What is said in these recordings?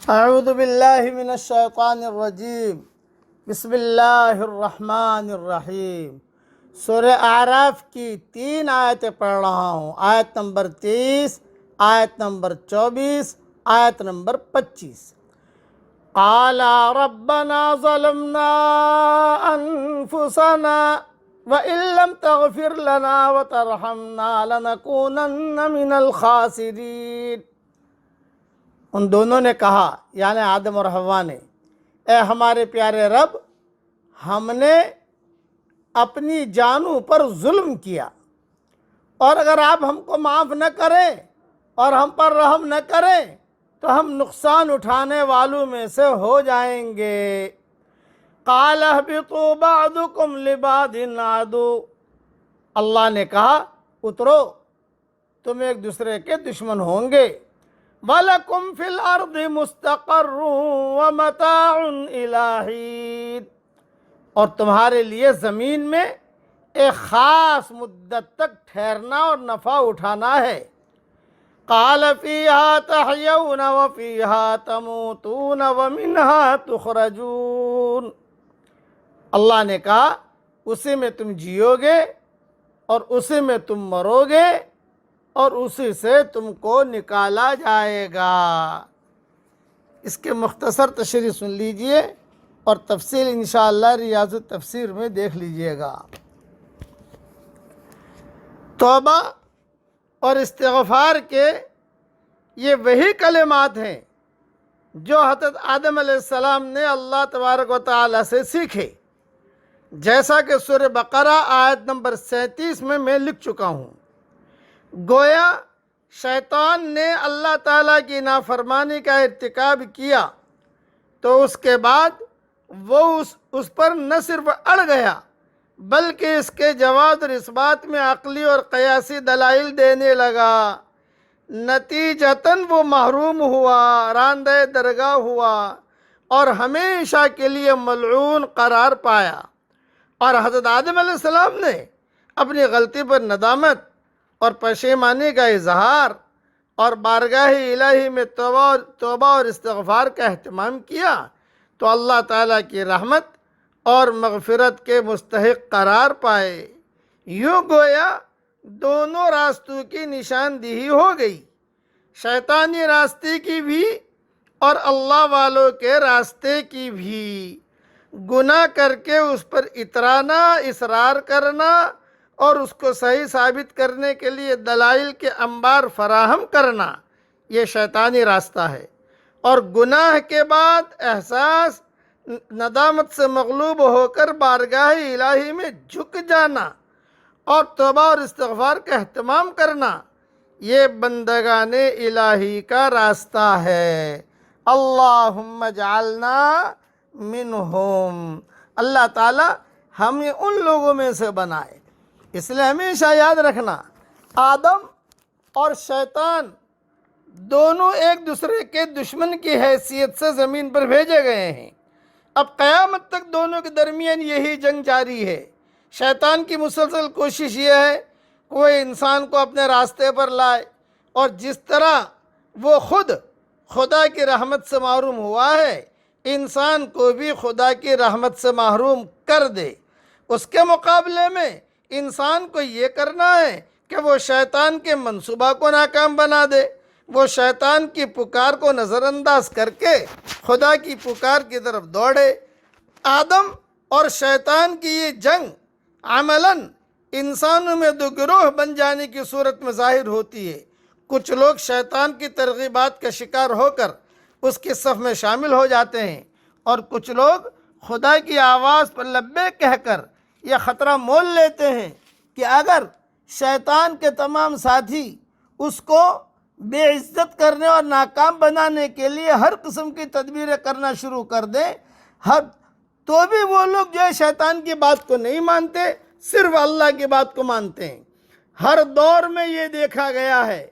اعوذ باللہ من الشیطان الرجیم بسم اللہ الرحمن الرحیم۔ سورہ اعراف کی 3 آیتیں پڑھ رہا ہوں۔ آیت نمبر 30، آیت نمبر 24، آیت نمبر 25۔ قالا ربنا ظلمنا انفسنا وَإِن لَّمْ تَغْفِرْ لَنَا وَتَرْحَمْنَا لَنَكُونَنَّ مِنَ الْخَاسِرِينَ۔ ان دونوں نے کہا، یعنی آدم اور حوا نے، اے ہمارے پیارے رب، ہم نے اپنی جانوں پر ظلم کیا، اور اگر آپ ہم کو معاف نہ کریں اور ہم پر رحم نہ کریں تو ہم نقصان اٹھانے والوں میں سے ہو جائیں گے۔ قَالَ اهْبِطُوا بَعْضُكُمْ لِبَعْضٍ عَدُوٌّ۔ اللہ نے کہا، اترو، تم ایک دوسرے کے دشمن ہوں گے۔ وَلَكُمْ فِي الْأَرْضِ مُسْتَقَرٌّ وَمَتَاعٌ إِلَىٰ حِينٍ۔ اور تمہارے لیے زمین میں ایک خاص مدت تک ٹھہرنا اور نفع اٹھانا ہے۔ قَالَ فِيهَا تَحْيَوْنَ وَفِيهَا تَمُوتُونَ وَمِنْهَا تُخْرَجُونَ۔ اللہ نے کہا، اسی میں تم جیو گے اور اسی میں تم مرو گے اور اسی سے تم کو نکالا جائے گا۔ اس کے مختصر تشریح سن لیجئے اور تفصیل انشاءاللہ ریاض التفسیر میں دیکھ لیجئے گا۔ توبہ اور استغفار کے یہ وہی کلمات ہیں جو حضرت آدم علیہ السلام نے اللہ تبارک و تعالی سے سیکھے، جیسا کہ سورہ بقرہ آیت نمبر 37 میں لکھ چکا ہوں۔ گویا شیطان نے اللہ تعالیٰ کی نافرمانی کا ارتکاب کیا تو اس کے بعد وہ اس پر نہ صرف اڑ گیا بلکہ اس کے جواز اور اس بات میں عقلی اور قیاسی دلائل دینے لگا۔ نتیجتاً وہ محروم ہوا، راندہ درگاہ ہوا اور ہمیشہ کے لیے ملعون قرار پایا۔ اور حضرت آدم علیہ السلام نے اپنی غلطی پر ندامت اور پشیمانی کا اظہار اور بارگاہ الہی میں توبہ اور استغفار کا اہتمام کیا تو اللہ تعالیٰ کی رحمت اور مغفرت کے مستحق قرار پائے۔ یوں گویا دونوں راستوں کی نشاندہی ہو گئی، شیطانی راستے کی بھی اور اللہ والوں کے راستے کی بھی۔ گناہ کر کے اس پر اترانا، اصرار کرنا اور اس کو صحیح ثابت کرنے کے لیے دلائل کے انبار فراہم کرنا، یہ شیطانی راستہ ہے۔ اور گناہ کے بعد احساس ندامت سے مغلوب ہو کر بارگاہ الہی میں جھک جانا اور توبہ اور استغفار کا اہتمام کرنا، یہ بندگان الہی کا راستہ ہے۔ اللہم اجعلنا منہم۔ اللہ تعالیٰ ہمیں ان لوگوں میں سے بنائے۔ اس لیے ہمیشہ یاد رکھنا، آدم اور شیطان دونوں ایک دوسرے کے دشمن کی حیثیت سے زمین پر بھیجے گئے ہیں۔ اب قیامت تک دونوں کے درمیان یہی جنگ جاری ہے۔ شیطان کی مسلسل کوشش یہ ہے کہ وہ انسان کو اپنے راستے پر لائے، اور جس طرح وہ خود خدا کی رحمت سے محروم ہوا ہے، انسان کو بھی خدا کی رحمت سے محروم کر دے۔ اس کے مقابلے میں انسان کو یہ کرنا ہے کہ وہ شیطان کے منصوبہ کو ناکام بنا دے، وہ شیطان کی پکار کو نظر انداز کر کے خدا کی پکار کی طرف دوڑے۔ آدم اور شیطان کی یہ جنگ عملاً انسانوں میں دو گروہ بن جانے کی صورت میں ظاہر ہوتی ہے۔ کچھ لوگ شیطان کی ترغیبات کا شکار ہو کر اس کی صف میں شامل ہو جاتے ہیں، اور کچھ لوگ خدا کی آواز پر لبیک کہہ کر یہ خطرہ مول لیتے ہیں کہ اگر شیطان کے تمام ساتھی اس کو بے عزت کرنے اور ناکام بنانے کے لیے ہر قسم کی تدبیریں کرنا شروع کر دیں، تو بھی وہ لوگ جو ہے شیطان کی بات کو نہیں مانتے، صرف اللہ کی بات کو مانتے ہیں۔ ہر دور میں یہ دیکھا گیا ہے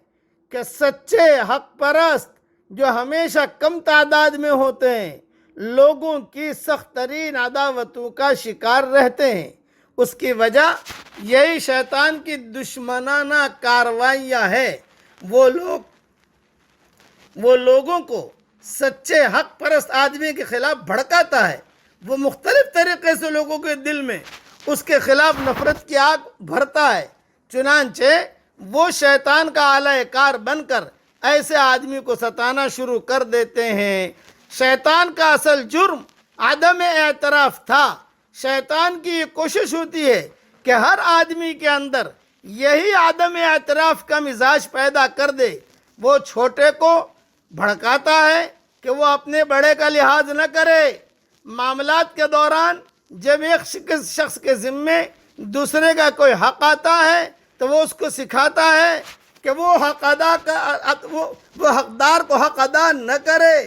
کہ سچے حق پرست جو ہمیشہ کم تعداد میں ہوتے ہیں، لوگوں کی سخت ترین عداوتوں کا شکار رہتے ہیں۔ اس کی وجہ یہی شیطان کی دشمنانہ کارروائیاں ہے۔ وہ لوگوں کو سچے حق پرست آدمی کے خلاف بھڑکاتا ہے، وہ مختلف طریقے سے لوگوں کے دل میں اس کے خلاف نفرت کی آگ بھرتا ہے۔ چنانچہ وہ شیطان کا اعلی کار بن کر ایسے آدمی کو ستانا شروع کر دیتے ہیں۔ شیطان کا اصل جرم عدم اعتراف تھا۔ شیطان کی یہ کوشش ہوتی ہے کہ ہر آدمی کے اندر یہی عدم اعتراف کا مزاج پیدا کر دے۔ وہ چھوٹے کو بھڑکاتا ہے کہ وہ اپنے بڑے کا لحاظ نہ کرے۔ معاملات کے دوران جب ایک شخص کے ذمے دوسرے کا کوئی حق آتا ہے تو وہ اس کو سکھاتا ہے کہ وہ حقدار کو حق ادا نہ کرے۔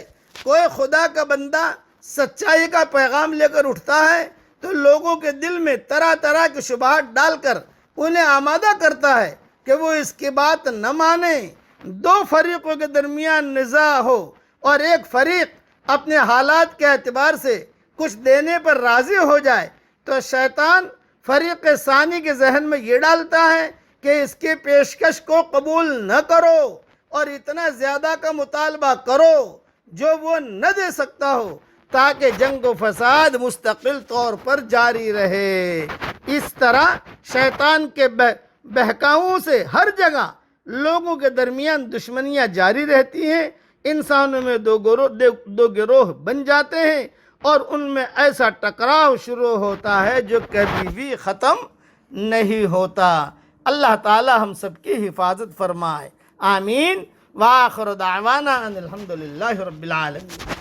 کوئی خدا کا بندہ سچائی کا پیغام لے کر اٹھتا ہے تو لوگوں کے دل میں طرح طرح کی شبہات ڈال کر انہیں آمادہ کرتا ہے کہ وہ اس کی بات نہ مانیں۔ دو فریقوں کے درمیان نزاع ہو اور ایک فریق اپنے حالات کے اعتبار سے کچھ دینے پر راضی ہو جائے تو شیطان فریق ثانی کے ذہن میں یہ ڈالتا ہے کہ اس کی پیشکش کو قبول نہ کرو اور اتنا زیادہ کا مطالبہ کرو جو وہ نہ دے سکتا ہو، تاکہ جنگ و فساد مستقل طور پر جاری رہے۔ اس طرح شیطان کے بہکاؤں سے ہر جگہ لوگوں کے درمیان دشمنیاں جاری رہتی ہیں۔ انسانوں میں دو گروہ بن جاتے ہیں اور ان میں ایسا ٹکراؤ شروع ہوتا ہے جو کبھی بھی ختم نہیں ہوتا۔ اللہ تعالی ہم سب کی حفاظت فرمائے، آمین۔ وآخر دعوانا ان الحمدللہ رب العالمین۔